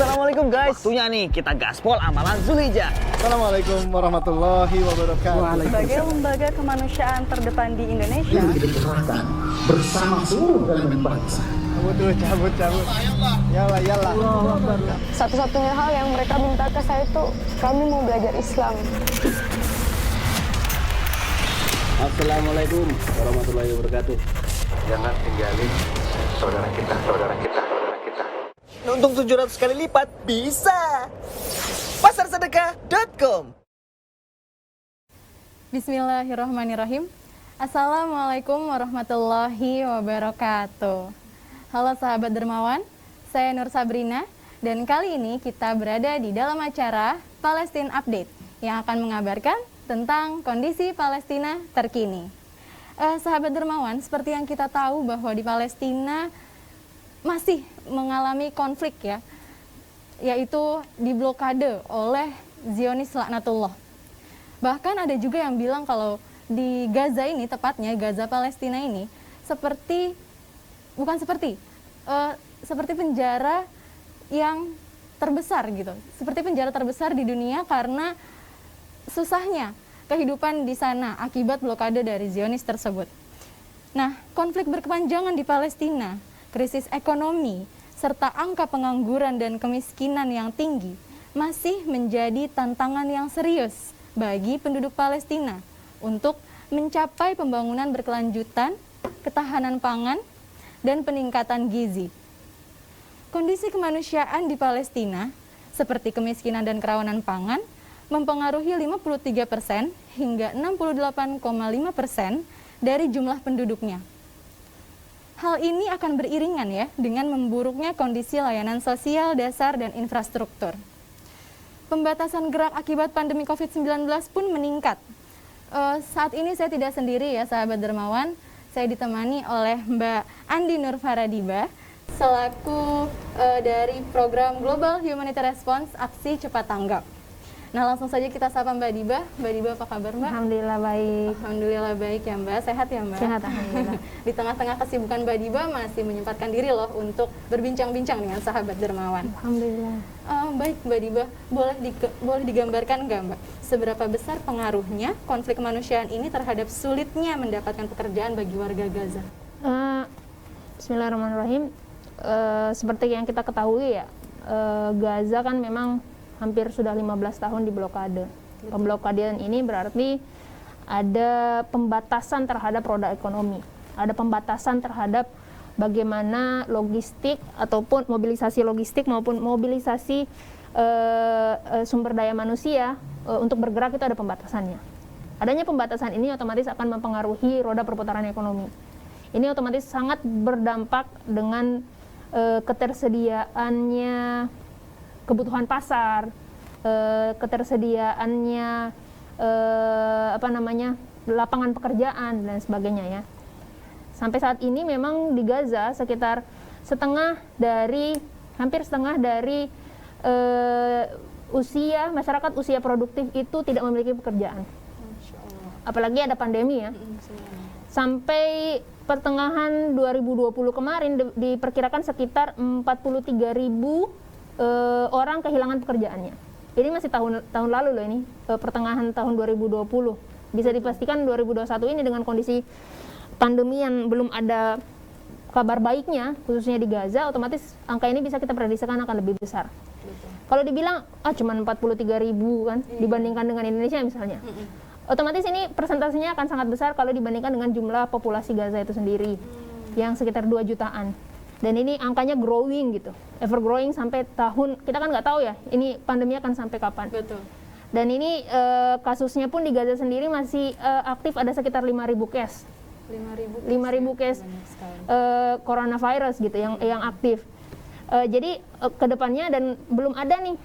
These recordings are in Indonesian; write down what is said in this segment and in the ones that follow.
Assalamualaikum guys. Waktunya nih kita gaspol amalan Zulhijjah. Assalamualaikum warahmatullahi wabarakatuh. Sebagai lembaga kemanusiaan terdepan di Indonesia, dikerahkan bersama seluruh elemen bangsa. Cabut. Yalla. Satu-satunya hal yang mereka minta ke saya itu kami mau belajar Islam. Assalamualaikum warahmatullahi wabarakatuh. Jangan tinggalin saudara kita. Untung 700 kali lipat bisa. Pasarsedekah.com. Bismillahirrahmanirrahim. Assalamualaikum warahmatullahi wabarakatuh. Halo sahabat dermawan, saya Nur Sabrina dan kali ini kita berada di dalam acara Palestine Update yang akan mengabarkan tentang kondisi Palestina terkini. Sahabat dermawan, seperti yang kita tahu bahwa di Palestina masih mengalami konflik ya, yaitu diblokade oleh Zionis laknatullah. Bahkan ada juga yang bilang kalau di Gaza ini, tepatnya Gaza Palestina ini, seperti penjara yang terbesar gitu, seperti penjara terbesar di dunia karena susahnya kehidupan di sana akibat blokade dari Zionis tersebut. Nah, konflik berkepanjangan di Palestina, krisis ekonomi, serta angka pengangguran dan kemiskinan yang tinggi masih menjadi tantangan yang serius bagi penduduk Palestina untuk mencapai pembangunan berkelanjutan, ketahanan pangan, dan peningkatan gizi. Kondisi kemanusiaan di Palestina, seperti kemiskinan dan kerawanan pangan, mempengaruhi 53% hingga 68,5% dari jumlah penduduknya. Hal ini akan beriringan ya dengan memburuknya kondisi layanan sosial dasar dan infrastruktur. Pembatasan gerak akibat pandemi COVID-19 pun meningkat. Saat ini saya tidak sendiri ya sahabat dermawan, saya ditemani oleh Mbak Andi Nur Faradiba selaku dari program Global Humanity Response Aksi Cepat Tanggap. Nah, langsung saja kita sapa Mbak Diba. Mbak Diba, apa kabar Mbak? Alhamdulillah baik. Alhamdulillah baik ya Mbak. Sehat ya Mbak? Sehat, alhamdulillah. Di tengah-tengah kesibukan Mbak Diba masih menyempatkan diri loh untuk berbincang-bincang dengan sahabat dermawan. Alhamdulillah. Baik Mbak Diba, boleh digambarkan nggak Mbak seberapa besar pengaruhnya konflik kemanusiaan ini terhadap sulitnya mendapatkan pekerjaan bagi warga Gaza? Bismillahirrahmanirrahim. Seperti yang kita ketahui ya, Gaza kan memang hampir sudah 15 tahun diblokade. Pemblokadean ini berarti ada pembatasan terhadap roda ekonomi, ada pembatasan terhadap bagaimana logistik ataupun mobilisasi logistik maupun mobilisasi sumber daya manusia untuk bergerak, itu ada pembatasannya. Adanya pembatasan ini otomatis akan mempengaruhi roda perputaran ekonomi. Ini otomatis sangat berdampak dengan ketersediaannya kebutuhan pasar, ketersediaannya lapangan pekerjaan dan sebagainya ya. Sampai saat ini memang di Gaza sekitar hampir setengah dari masyarakat usia produktif itu tidak memiliki pekerjaan. Apalagi ada pandemi ya. Sampai pertengahan 2020 kemarin diperkirakan sekitar 43.000 orang kehilangan pekerjaannya. Ini masih tahun lalu loh ini, pertengahan tahun 2020. Bisa dipastikan 2021 ini dengan kondisi pandemi yang belum ada kabar baiknya, khususnya di Gaza, otomatis angka ini bisa kita prediksikan akan lebih besar. Kalau dibilang, cuma 43.000 kan, dibandingkan dengan Indonesia misalnya. Otomatis ini persentasenya akan sangat besar kalau dibandingkan dengan jumlah populasi Gaza itu sendiri, yang sekitar 2 jutaan. Dan ini angkanya growing gitu, ever growing sampai tahun, kita kan nggak tahu ya, ini pandemi akan sampai kapan. Betul. Dan ini kasusnya pun di Gaza sendiri masih aktif, ada sekitar 5.000 case. 5.000 case coronavirus gitu yang aktif. Jadi kedepannya dan belum ada nih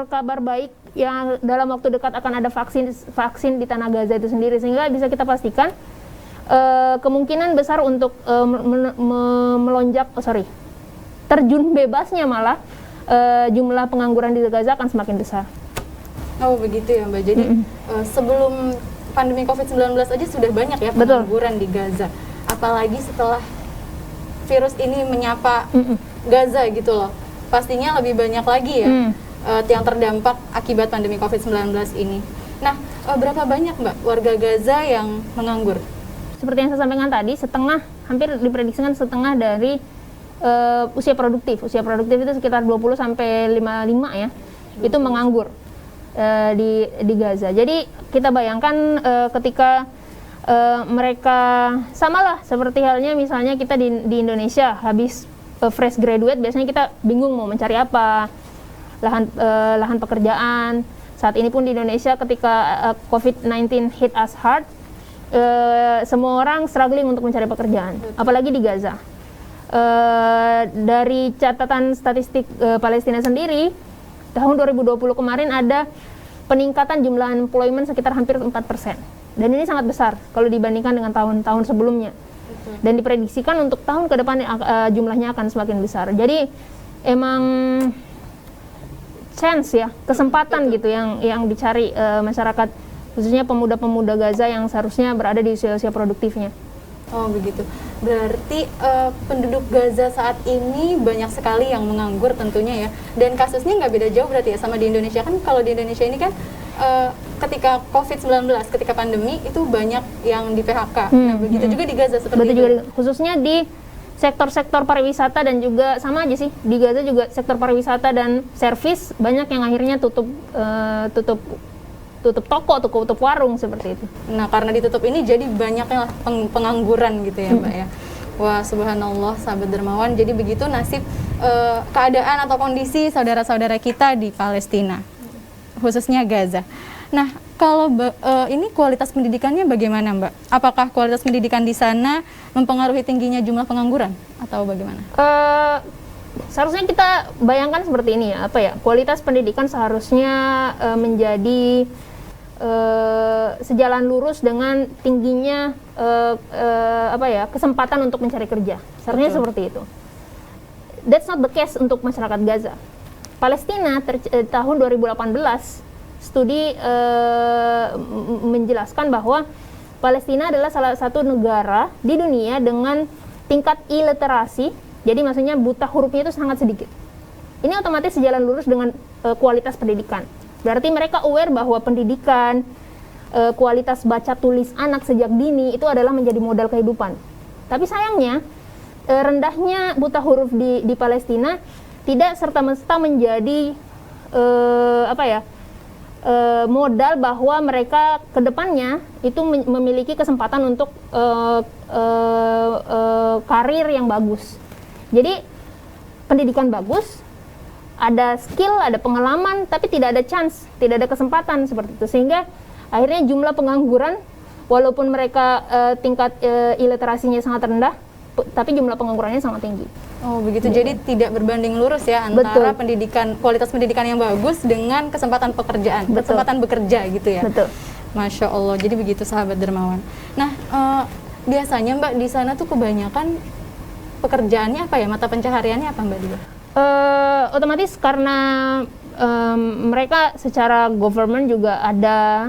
kabar baik yang dalam waktu dekat akan ada vaksin di tanah Gaza itu sendiri, sehingga bisa kita pastikan kemungkinan besar untuk terjun bebasnya malah jumlah pengangguran di Gaza akan semakin besar. Oh begitu ya Mbak, jadi sebelum pandemi COVID-19 aja sudah banyak ya pengangguran di Gaza, apalagi setelah virus ini menyapa Gaza gitu loh. pastinya lebih banyak lagi ya yang terdampak akibat pandemi COVID-19 ini. Nah, berapa banyak Mbak warga Gaza yang menganggur? Seperti yang saya sampaikan tadi, hampir diprediksikan setengah dari usia produktif. Usia produktif itu sekitar 20 sampai 55 ya. Itu menganggur di Gaza. Jadi kita bayangkan ketika mereka samalah seperti halnya misalnya kita di Indonesia habis fresh graduate, biasanya kita bingung mau mencari apa, lahan pekerjaan. Saat ini pun di Indonesia ketika COVID-19 hit us hard, semua orang struggling untuk mencari pekerjaan, apalagi di Gaza. Dari catatan statistik Palestina sendiri, tahun 2020 kemarin ada peningkatan jumlah employment sekitar hampir 4%. Dan ini sangat besar kalau dibandingkan dengan tahun-tahun sebelumnya. Dan diprediksikan untuk tahun ke depan jumlahnya akan semakin besar. Jadi emang chance ya, kesempatan gitu yang dicari masyarakat, khususnya pemuda-pemuda Gaza yang seharusnya berada di usia-usia produktifnya. Oh begitu. Berarti penduduk Gaza saat ini banyak sekali yang menganggur tentunya ya. Dan kasusnya nggak beda jauh berarti ya sama di Indonesia. Kan kalau di Indonesia ini kan ketika COVID-19, ketika pandemi itu banyak yang di PHK. Nah begitu juga di Gaza seperti itu. Juga, khususnya di sektor-sektor pariwisata dan juga sama aja sih. Di Gaza juga sektor pariwisata dan servis banyak yang akhirnya tutup toko, tutup warung seperti itu. Nah, karena ditutup ini jadi banyaknya pengangguran gitu ya, Mbak ya. Wah, subhanallah, sahabat dermawan. Jadi begitu nasib keadaan atau kondisi saudara-saudara kita di Palestina, khususnya Gaza. Nah, kalau ini kualitas pendidikannya bagaimana, Mbak? Apakah kualitas pendidikan di sana mempengaruhi tingginya jumlah pengangguran atau bagaimana? Seharusnya kita bayangkan seperti ini ya, kualitas pendidikan seharusnya menjadi sejalan lurus dengan tingginya kesempatan untuk mencari kerja. Seharusnya seperti itu. That's not the case untuk masyarakat Gaza. Palestina tahun 2018 studi menjelaskan bahwa Palestina adalah salah satu negara di dunia dengan tingkat iliterasi, jadi maksudnya buta hurufnya itu sangat sedikit. Ini otomatis sejalan lurus dengan kualitas pendidikan. Berarti mereka aware bahwa pendidikan, kualitas baca tulis anak sejak dini itu adalah menjadi modal kehidupan. Tapi sayangnya rendahnya buta huruf di Palestina tidak serta-merta menjadi modal bahwa mereka kedepannya itu memiliki kesempatan untuk karir yang bagus. Jadi pendidikan bagus, ada skill, ada pengalaman, tapi tidak ada chance, tidak ada kesempatan seperti itu. Sehingga akhirnya jumlah pengangguran, walaupun mereka tingkat iliterasinya sangat rendah, tapi jumlah penganggurannya sangat tinggi. Oh begitu, jadi tidak berbanding lurus ya antara pendidikan, kualitas pendidikan yang bagus dengan kesempatan pekerjaan, kesempatan bekerja gitu ya. Betul. Masya Allah, jadi begitu sahabat dermawan. Nah biasanya Mbak di sana tuh kebanyakan pekerjaannya apa ya, mata pencahariannya apa Mbak Dia? Otomatis karena mereka secara government juga ada,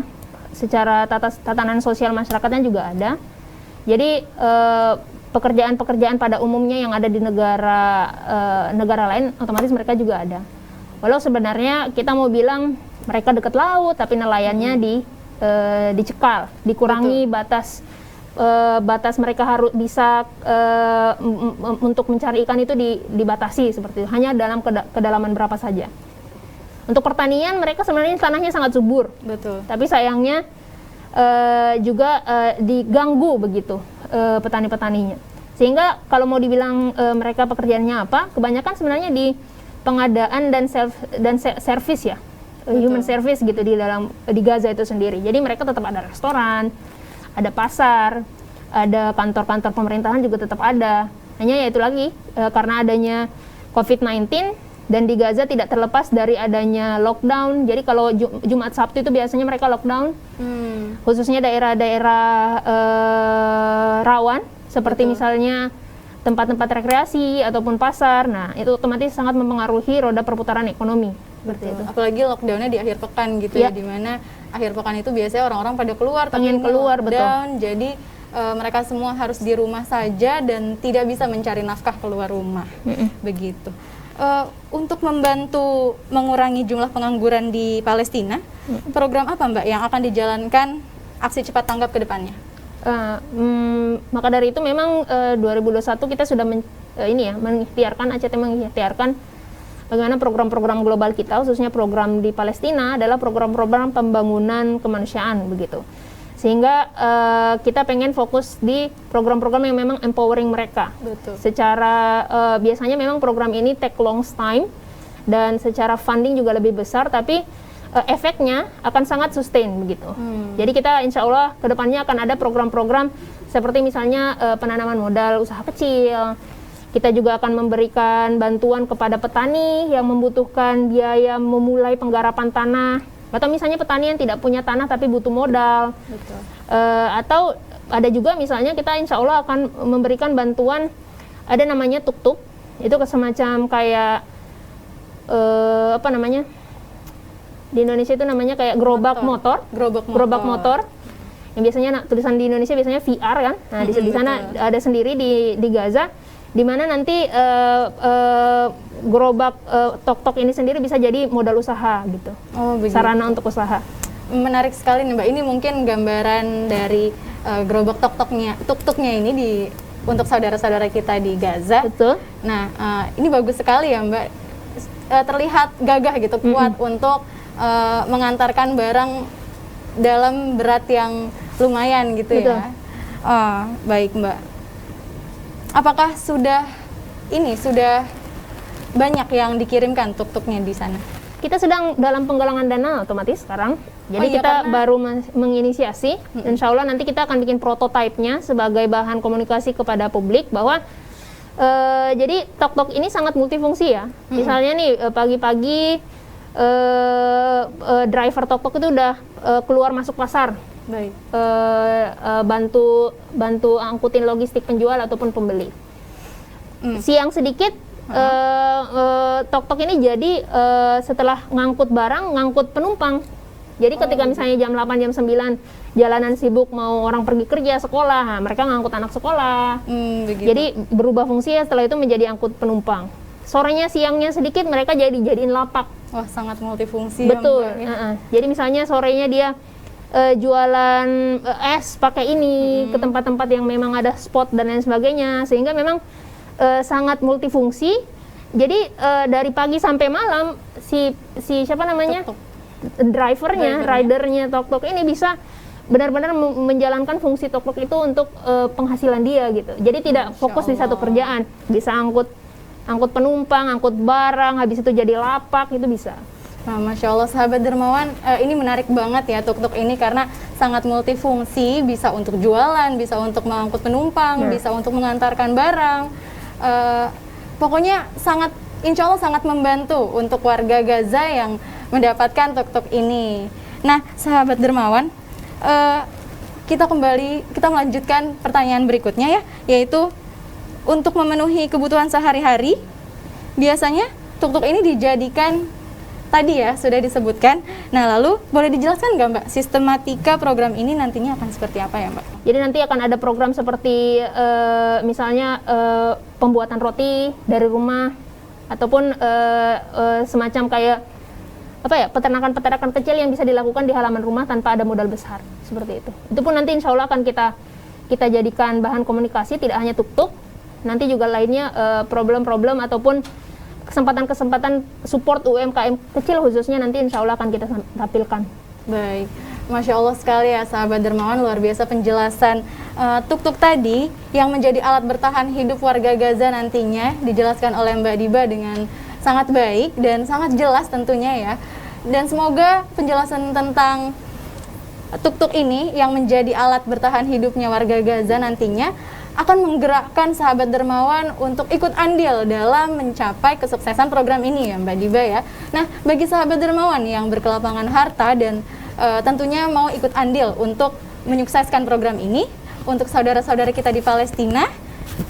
secara tatanan sosial masyarakatnya juga ada. Jadi pekerjaan-pekerjaan pada umumnya yang ada di negara lain otomatis mereka juga ada. Walau sebenarnya kita mau bilang mereka dekat laut, tapi nelayannya dicekal, dikurangi batas mereka harus bisa untuk mencari ikan itu dibatasi seperti itu, hanya dalam kedalaman berapa saja. Untuk pertanian mereka sebenarnya tanahnya sangat subur, betul. Tapi sayangnya juga diganggu begitu petani-petaninya. Sehingga kalau mau dibilang mereka pekerjaannya apa, kebanyakan sebenarnya di pengadaan dan service ya. Human service gitu di Gaza itu sendiri. Jadi mereka tetap ada restoran, ada pasar, ada kantor-kantor pemerintahan juga tetap ada. Hanya ya itu lagi karena adanya COVID-19 dan di Gaza tidak terlepas dari adanya lockdown. Jadi kalau Jumat Sabtu itu biasanya mereka lockdown, khususnya daerah-daerah rawan seperti misalnya tempat-tempat rekreasi ataupun pasar. Nah itu otomatis sangat mempengaruhi roda perputaran ekonomi. Seperti itu. Apalagi lockdownnya di akhir pekan gitu ya, dimana akhir pekan itu biasanya orang-orang pada keluar, pengen keluar, lockdown, jadi mereka semua harus di rumah saja dan tidak bisa mencari nafkah keluar rumah, begitu. untuk membantu mengurangi jumlah pengangguran di Palestina, program apa Mbak yang akan dijalankan aksi cepat tanggap ke depannya? Maka dari itu memang 2021 kita sudah ACT mengikhtiarkan bagaimana program-program global kita, khususnya program di Palestina adalah program-program pembangunan kemanusiaan begitu. Sehingga kita pengen fokus di program-program yang memang empowering mereka. Betul. Secara biasanya memang program ini take long time dan secara funding juga lebih besar, tapi efeknya akan sangat sustain begitu. Jadi kita insya Allah kedepannya akan ada program-program seperti misalnya penanaman modal usaha kecil. Kita juga akan memberikan bantuan kepada petani yang membutuhkan biaya memulai penggarapan tanah. Atau misalnya petani yang tidak punya tanah tapi butuh modal. Betul. Atau ada juga misalnya kita insya Allah akan memberikan bantuan, ada namanya tuk-tuk, itu semacam kayak di Indonesia itu namanya kayak gerobak motor. Gerobak motor. Yang biasanya tulisan di Indonesia biasanya VR kan. Nah, di sana ada sendiri di Gaza, di mana nanti gerobak tok-tok ini sendiri bisa jadi modal usaha gitu. Oh, begitu. Sarana untuk usaha. Menarik sekali nih Mbak. Ini mungkin gambaran dari gerobak tuk-tuknya ini untuk saudara-saudara kita di Gaza. Betul. Nah, ini bagus sekali ya Mbak. Terlihat gagah gitu, kuat untuk mengantarkan barang dalam berat yang lumayan gitu. Betul. Ya. Baik Mbak. Apakah sudah banyak yang dikirimkan tuk-tuknya di sana? Kita sedang dalam penggalangan dana otomatis sekarang. Jadi kita baru menginisiasi. Insya Allah nanti kita akan bikin prototipenya sebagai bahan komunikasi kepada publik bahwa jadi tok-tok ini sangat multifungsi ya. Misalnya nih pagi-pagi driver tok-tok itu udah keluar masuk pasar. Baik. Bantu angkutin logistik penjual ataupun pembeli. Siang sedikit tok-tok ini jadi setelah ngangkut barang, ngangkut penumpang. Jadi ketika misalnya jam 8, jam 9 jalanan sibuk, mau orang pergi kerja, sekolah, mereka ngangkut anak sekolah. Jadi berubah fungsi ya, setelah itu menjadi angkut penumpang. Sorenya, siangnya sedikit mereka jadiin lapak. Wah, sangat multifungsi. Betul. Ya, Jadi misalnya sorenya dia jualan es pakai ini ke tempat-tempat yang memang ada spot dan lain sebagainya, sehingga memang sangat multifungsi. Jadi dari pagi sampai malam si siapa namanya drivernya, ridernya tok-tok ini bisa benar-benar menjalankan fungsi tok-tok itu untuk penghasilan dia gitu. Jadi tidak fokus di satu kerjaan, bisa angkut penumpang, angkut barang, habis itu jadi lapak, itu bisa. Nah, Masya Allah, sahabat dermawan, ini menarik banget ya tuk-tuk ini karena sangat multifungsi, bisa untuk jualan, bisa untuk mengangkut penumpang, bisa untuk mengantarkan barang. Pokoknya insya Allah sangat membantu untuk warga Gaza yang mendapatkan tuk-tuk ini. Nah, sahabat dermawan, kita melanjutkan pertanyaan berikutnya ya, yaitu untuk memenuhi kebutuhan sehari-hari, biasanya tuk-tuk ini dijadikan tadi ya, sudah disebutkan. Nah, lalu boleh dijelaskan nggak Mbak, sistematika program ini nantinya akan seperti apa ya Mbak? Jadi nanti akan ada program seperti misalnya pembuatan roti dari rumah, ataupun semacam kayak peternakan-peternakan kecil yang bisa dilakukan di halaman rumah tanpa ada modal besar, seperti itu. Itu pun nanti insya Allah akan kita jadikan bahan komunikasi, tidak hanya tuk-tuk, nanti juga lainnya problem-problem ataupun kesempatan-kesempatan support UMKM kecil khususnya nanti insya Allah akan kita tampilkan. Baik, Masya Allah sekali ya sahabat dermawan, luar biasa penjelasan tuk-tuk tadi yang menjadi alat bertahan hidup warga Gaza nantinya dijelaskan oleh Mbak Diba dengan sangat baik dan sangat jelas tentunya ya. Dan semoga penjelasan tentang tuk-tuk ini yang menjadi alat bertahan hidupnya warga Gaza nantinya akan menggerakkan sahabat dermawan untuk ikut andil dalam mencapai kesuksesan program ini ya Mbak Diba ya. Nah, bagi sahabat dermawan yang berkelapangan harta dan tentunya mau ikut andil untuk menyukseskan program ini untuk saudara-saudara kita di Palestina,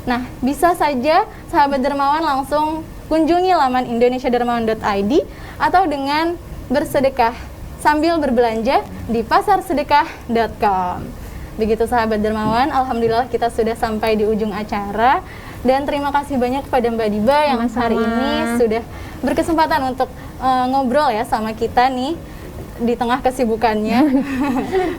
nah bisa saja sahabat dermawan langsung kunjungi laman indonesiadermawan.id atau dengan bersedekah sambil berbelanja di pasarsedekah.com. Begitu sahabat dermawan, alhamdulillah kita sudah sampai di ujung acara. Dan terima kasih banyak kepada Mbak Diba yang hari ini sudah berkesempatan untuk ngobrol ya sama kita nih di tengah kesibukannya.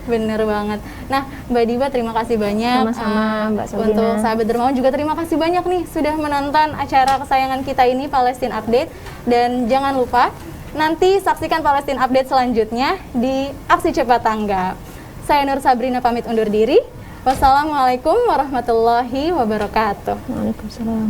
Bener banget. Nah, Mbak Diba terima kasih banyak. Sama-sama, Mbak Sabrina. Untuk sahabat Dermawan juga terima kasih banyak nih sudah menonton acara kesayangan kita ini, Palestine Update. Dan jangan lupa nanti saksikan Palestine Update selanjutnya di Aksi Cepat Tanggap. Saya Nur Sabrina pamit undur diri. Wassalamualaikum warahmatullahi wabarakatuh. Waalaikumsalam.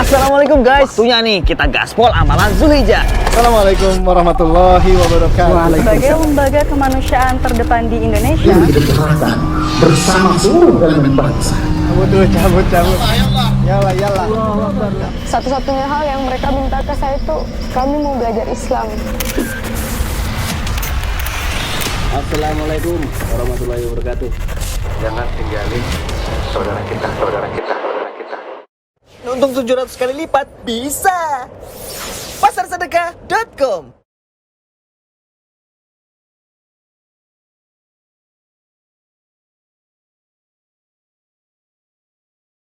Assalamualaikum guys. Waktunya nih kita gaspol amalan Zulhijjah. Assalamualaikum warahmatullahi wabarakatuh. Sebagai lembaga kemanusiaan terdepan di Indonesia, Ini kejahatan bersama seluruh elemen bangsa. Cabut. Yalla. satu-satunya hal yang mereka minta ke saya itu kami mau belajar Islam. Assalamualaikum warahmatullahi wabarakatuh. Jangan tinggalin saudara kita. Untung 700 kali lipat bisa. Pasarsedekah.com